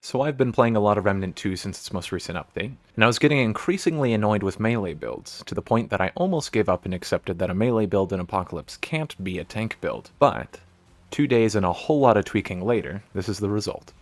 So I've been playing a lot of Remnant 2 since its most recent update, and I was getting increasingly annoyed with melee builds, to the point that I almost gave up and accepted that a melee build in Apocalypse can't be a tank build. But 2 days and a whole lot of tweaking later, this is the result.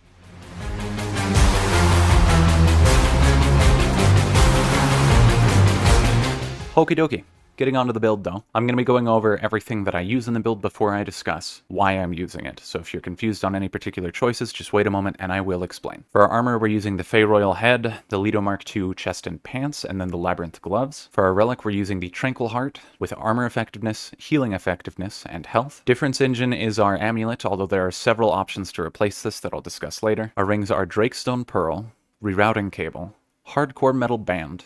Okie dokie. Getting onto the build though, I'm going to be going over everything that I use in the build before I discuss why I'm using it. So if you're confused on any particular choices, just wait a moment and I will explain. For our armor, we're using the Fey Royal Head, the Lido Mark II chest and pants, and then the Labyrinth gloves. For our relic, we're using the Tranquil Heart with armor effectiveness, healing effectiveness, and health. Difference engine is our amulet, although there are several options to replace this that I'll discuss later. Our rings are Drakestone Pearl, Rerouting Cable, Hardcore Metal Band,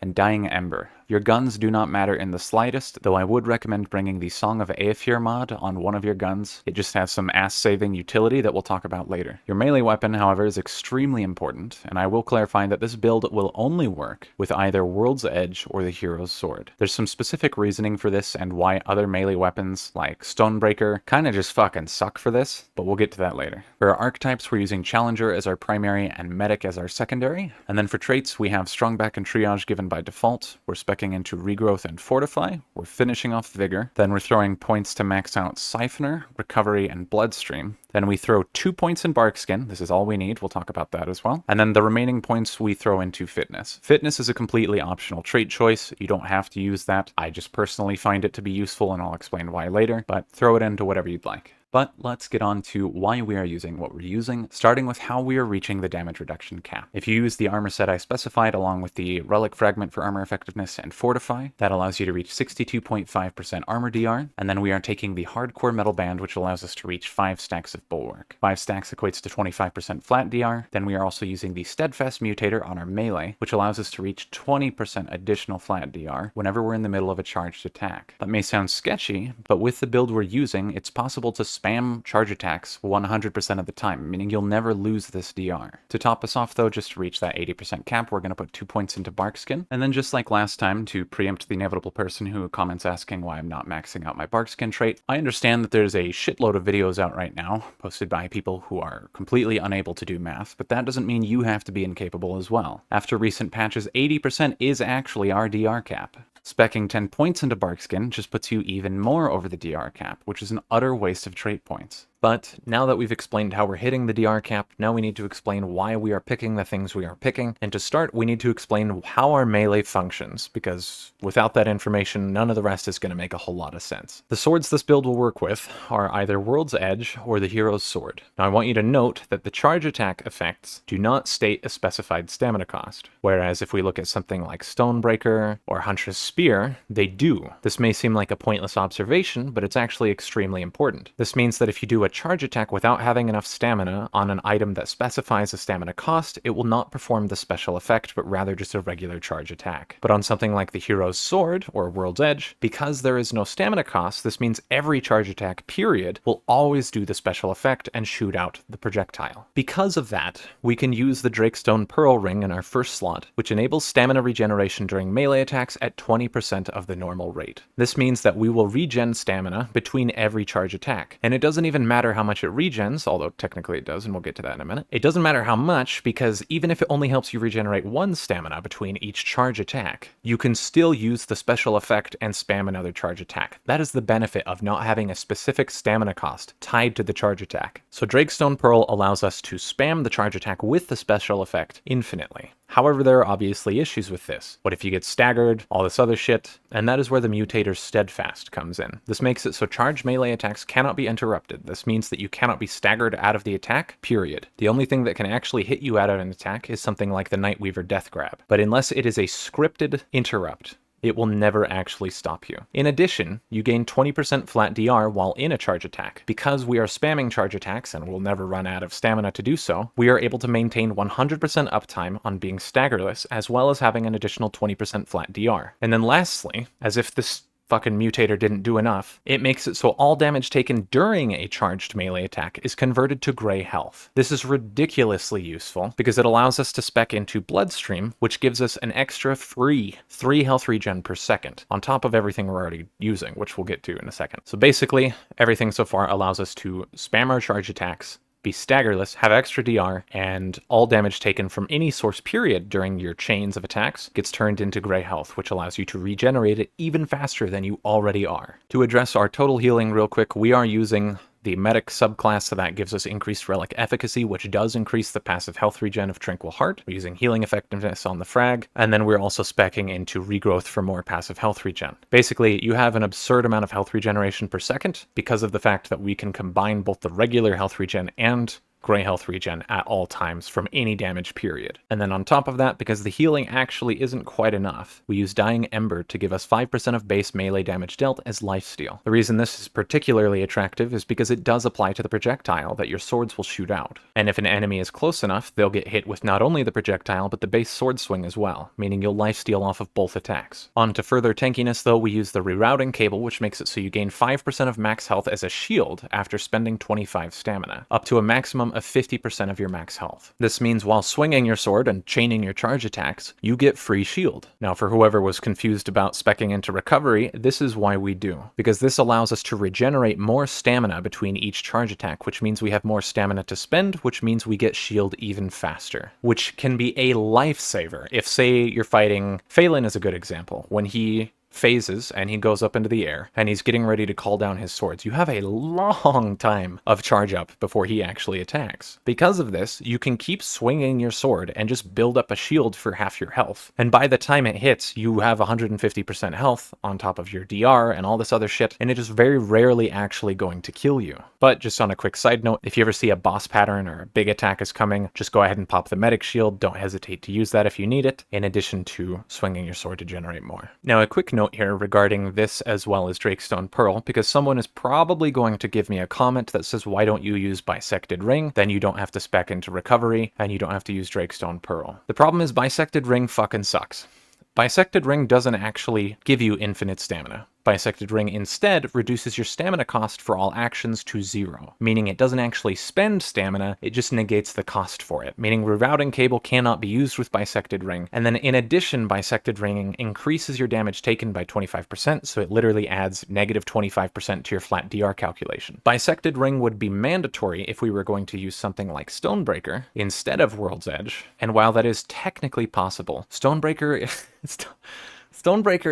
and Dying Ember. Your guns do not matter in the slightest, though I would recommend bringing the Song of Aether mod on one of your guns. It just has some ass-saving utility that we'll talk about later. Your melee weapon, however, is extremely important, and I will clarify that this build will only work with either World's Edge or the Hero's Sword. There's some specific reasoning for this and why other melee weapons, like Stonebreaker, kinda just fucking suck for this, but we'll get to that later. For our archetypes, we're using Challenger as our primary and Medic as our secondary, and then for traits, we have Strongback and Triage given by default. We're specing into Regrowth and Fortify. We're finishing off Vigor. Then we're throwing points to max out Siphoner, Recovery, and Bloodstream. Then we throw 2 points in Barkskin. This is all we need. We'll talk about that as well. And then the remaining points we throw into Fitness. Fitness is a completely optional trait choice. You don't have to use that. I just personally find it to be useful, and I'll explain why later, but throw it into whatever you'd like. But let's get on to why we are using what we're using, starting with how we are reaching the damage reduction cap. If you use the armor set I specified along with the Relic Fragment for armor effectiveness and Fortify, that allows you to reach 62.5% armor DR, and then we are taking the Hardcore Metal Band, which allows us to reach 5 stacks of Bulwark. 5 stacks equates to 25% flat DR. Then we are also using the Steadfast Mutator on our melee, which allows us to reach 20% additional flat DR whenever we're in the middle of a charged attack. That may sound sketchy, but with the build we're using, it's possible to spam charge attacks 100% of the time, meaning you'll never lose this DR. To top us off though, just to reach that 80% cap, we're going to put 2 points into Barkskin. And then just like last time, to preempt the inevitable person who comments asking why I'm not maxing out my Barkskin trait, I understand that there's a shitload of videos out right now, posted by people who are completely unable to do math, but that doesn't mean you have to be incapable as well. After recent patches, 80% is actually our DR cap. Speccing 10 points into Barkskin just puts you even more over the DR cap, which is an utter waste of trait points. But now that we've explained how we're hitting the DR cap, now we need to explain why we are picking the things we are picking. And to start, we need to explain how our melee functions, because without that information, none of the rest is going to make a whole lot of sense. The swords this build will work with are either World's Edge or the Hero's Sword. Now I want you to note that the charge attack effects do not state a specified stamina cost, whereas if we look at something like Stonebreaker or Huntress Spear, they do. This may seem like a pointless observation, but it's actually extremely important. This means that if you do a charge attack without having enough stamina on an item that specifies a stamina cost, it will not perform the special effect, but rather just a regular charge attack. But on something like the Hero's Sword or World's Edge, because there is no stamina cost, this means every charge attack, period, will always do the special effect and shoot out the projectile. Because of that, we can use the Drakestone Pearl ring in our first slot, which enables stamina regeneration during melee attacks at 20% of the normal rate. This means that we will regen stamina between every charge attack, and it doesn't even matter how much it regens, although technically it does, and we'll get to that in a minute. It doesn't matter how much, because even if it only helps you regenerate 1 stamina between each charge attack, you can still use the special effect and spam another charge attack. That is the benefit of not having a specific stamina cost tied to the charge attack. So Drakestone Pearl allows us to spam the charge attack with the special effect infinitely. However, there are obviously issues with this. What if you get staggered, all this other shit? And that is where the Mutator's Steadfast comes in. This makes it so charged melee attacks cannot be interrupted. This means that you cannot be staggered out of the attack, period. The only thing that can actually hit you out of an attack is something like the Nightweaver Death Grab. But unless it is a scripted interrupt, it will never actually stop you. In addition, you gain 20% flat DR while in a charge attack. Because we are spamming charge attacks and will never run out of stamina to do so, we are able to maintain 100% uptime on being staggerless, as well as having an additional 20% flat DR. And then lastly, as if this fucking Mutator didn't do enough, it makes it so all damage taken during a charged melee attack is converted to gray health. This is ridiculously useful because it allows us to spec into Bloodstream, which gives us an extra free 3 health regen per second, on top of everything we're already using, which we'll get to in a second. So basically, everything so far allows us to spam our charge attacks be staggerless, have extra DR, and all damage taken from any source period during your chains of attacks gets turned into gray health, which allows you to regenerate it even faster than you already are. To address our total healing real quick, we are using the medic subclass, so that gives us increased relic efficacy, which does increase the passive health regen of Tranquil Heart. We're using healing effectiveness on the frag, and then we're also speccing into regrowth for more passive health regen. Basically, you have an absurd amount of health regeneration per second because of the fact that we can combine both the regular health regen and gray health regen at all times from any damage period. And then on top of that, because the healing actually isn't quite enough, we use Dying Ember to give us 5% of base melee damage dealt as lifesteal. The reason this is particularly attractive is because it does apply to the projectile that your swords will shoot out. And if an enemy is close enough, they'll get hit with not only the projectile, but the base sword swing as well, meaning you'll lifesteal off of both attacks. On to further tankiness though, we use the rerouting cable, which makes it so you gain 5% of max health as a shield after spending 25 stamina, up to a maximum of 50% of your max health. This means while swinging your sword and chaining your charge attacks, you get free shield. Now for whoever was confused about speccing into recovery, this is why we do, because this allows us to regenerate more stamina between each charge attack, which means we have more stamina to spend, which means we get shield even faster, which can be a lifesaver. If say you're fighting, Phelan is a good example. When he phases and he goes up into the air and he's getting ready to call down his swords, you have a long time of charge up before he actually attacks. Because of this, you can keep swinging your sword and just build up a shield for half your health. And by the time it hits, you have 150% health on top of your DR and all this other shit, and it is very rarely actually going to kill you. But just on a quick side note, if you ever see a boss pattern or a big attack is coming, just go ahead and pop the medic shield. Don't hesitate to use that if you need it, in addition to swinging your sword to generate more. Now a quick note here regarding this as well as Drakestone Pearl, because someone is probably going to give me a comment that says, why don't you use Bisected Ring? Then you don't have to spec into recovery and you don't have to use Drakestone Pearl. The problem is Bisected Ring fucking sucks. Bisected Ring doesn't actually give you infinite stamina. Bisected Ring instead reduces your stamina cost for all actions to 0, meaning it doesn't actually spend stamina, it just negates the cost for it, meaning Rerouting Cable cannot be used with Bisected Ring. And then in addition, Bisected Ring increases your damage taken by 25%, so it literally adds negative 25% to your flat DR calculation. Bisected Ring would be mandatory if we were going to use something like Stonebreaker instead of World's Edge, and while that is technically possible, Stonebreaker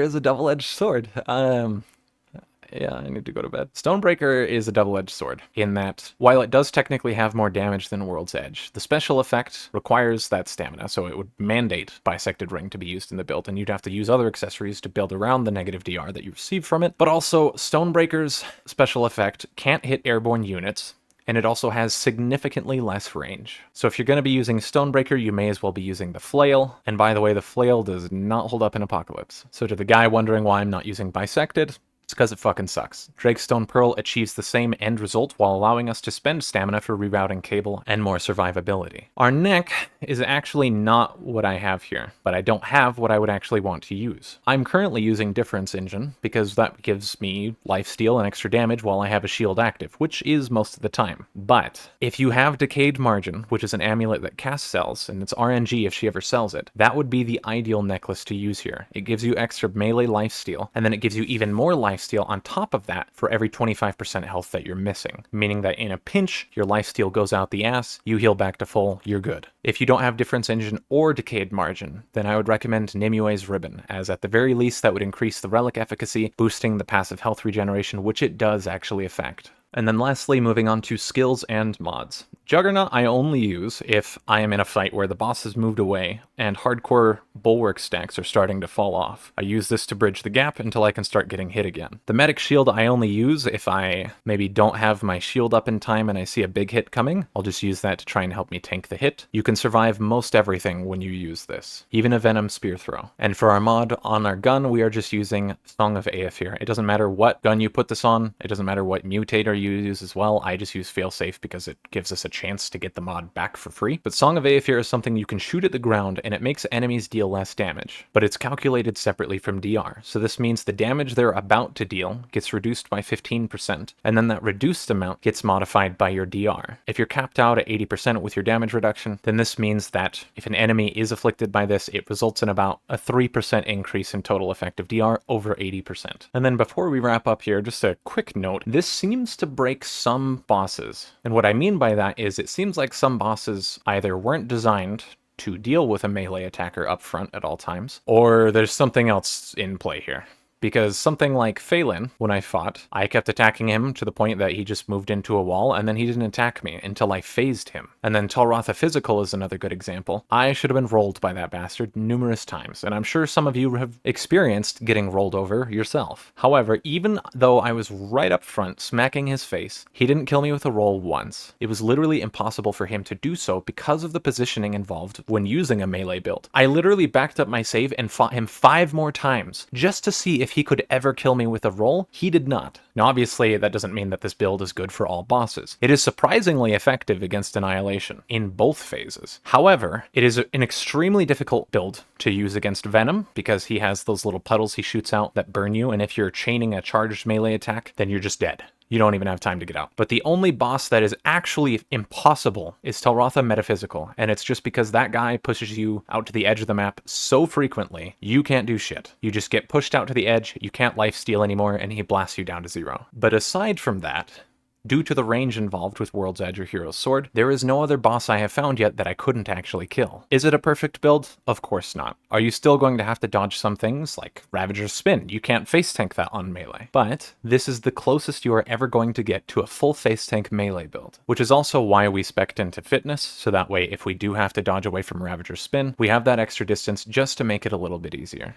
is a double-edged sword. Yeah, I need to go to bed. Stonebreaker is a double-edged sword, in that while it does technically have more damage than World's Edge, the special effect requires that stamina, so it would mandate Bisected Ring to be used in the build, and you'd have to use other accessories to build around the negative DR that you receive from it. But also, Stonebreaker's special effect can't hit airborne units, and it also has significantly less range. So if you're going to be using Stonebreaker, you may as well be using the Flail. And by the way, the Flail does not hold up in Apocalypse. So to the guy wondering why I'm not using Bisected, it's because it fucking sucks. Drakestone Pearl achieves the same end result while allowing us to spend stamina for rerouting cable and more survivability. Our neck is actually not what I have here, but I don't have what I would actually want to use. I'm currently using Difference Engine because that gives me lifesteal and extra damage while I have a shield active, which is most of the time. But if you have Decayed Margin, which is an amulet that Cass sells, and it's RNG if she ever sells it, that would be the ideal necklace to use here. It gives you extra melee lifesteal, and then it gives you even more lifesteal on top of that for every 25% health that you're missing, meaning that in a pinch, your lifesteal goes out the ass, you heal back to full, you're good. If you don't have Difference Engine or Decayed Margin, then I would recommend Nimue's Ribbon, as at the very least that would increase the relic efficacy, boosting the passive health regeneration, which it does actually affect. And then lastly, moving on to skills and mods. Juggernaut I only use if I am in a fight where the boss has moved away and hardcore bulwark stacks are starting to fall off. I use this to bridge the gap until I can start getting hit again. The medic shield I only use if I maybe don't have my shield up in time and I see a big hit coming. I'll just use that to try and help me tank the hit. You can survive most everything when you use this, even a Venom Spear Throw. And for our mod on our gun, we are just using Song of Aethir. It doesn't matter what gun you put this on, it doesn't matter what mutator you use as well. I just use Failsafe because it gives us a chance to get the mod back for free. But Song of Aethir is something you can shoot at the ground and it makes enemies deal less damage, but it's calculated separately from DR. So this means the damage they're about to deal gets reduced by 15%, and then that reduced amount gets modified by your DR. If you're capped out at 80% with your damage reduction, then this means that if an enemy is afflicted by this, it results in about a 3% increase in total effective DR over 80%. And then before we wrap up here, just a quick note, this seems to break some bosses. And what I mean by that is it seems like some bosses either weren't designed to deal with a melee attacker up front at all times, or there's something else in play here. Because something like Phelan, when I fought, I kept attacking him to the point that he just moved into a wall, and then he didn't attack me until I phased him. And then Talrotha Physical is another good example. I should have been rolled by that bastard numerous times, and I'm sure some of you have experienced getting rolled over yourself. However, even though I was right up front smacking his face, he didn't kill me with a roll once. It was literally impossible for him to do so because of the positioning involved when using a melee build. I literally backed up my save and fought him 5 more times just to see if he could ever kill me with a roll. He did not. Now obviously that doesn't mean that this build is good for all bosses. It is surprisingly effective against Annihilation in both phases. However, it is an extremely difficult build to use against Venom because he has those little puddles he shoots out that burn you, and if you're chaining a charged melee attack, then you're just dead. You don't even have time to get out. But the only boss that is actually impossible is Talrotha Metaphysical, and it's just because that guy pushes you out to the edge of the map so frequently, you can't do shit. You just get pushed out to the edge, you can't lifesteal anymore, and he blasts you down to 0. But aside from that, due to the range involved with World's Edge or Hero's Sword, there is no other boss I have found yet that I couldn't actually kill. Is it a perfect build? Of course not. Are you still going to have to dodge some things, like Ravager's Spin? You can't face tank that on melee. But this is the closest you are ever going to get to a full face tank melee build, which is also why we spec'd into Fitness, so that way if we do have to dodge away from Ravager's Spin, we have that extra distance just to make it a little bit easier.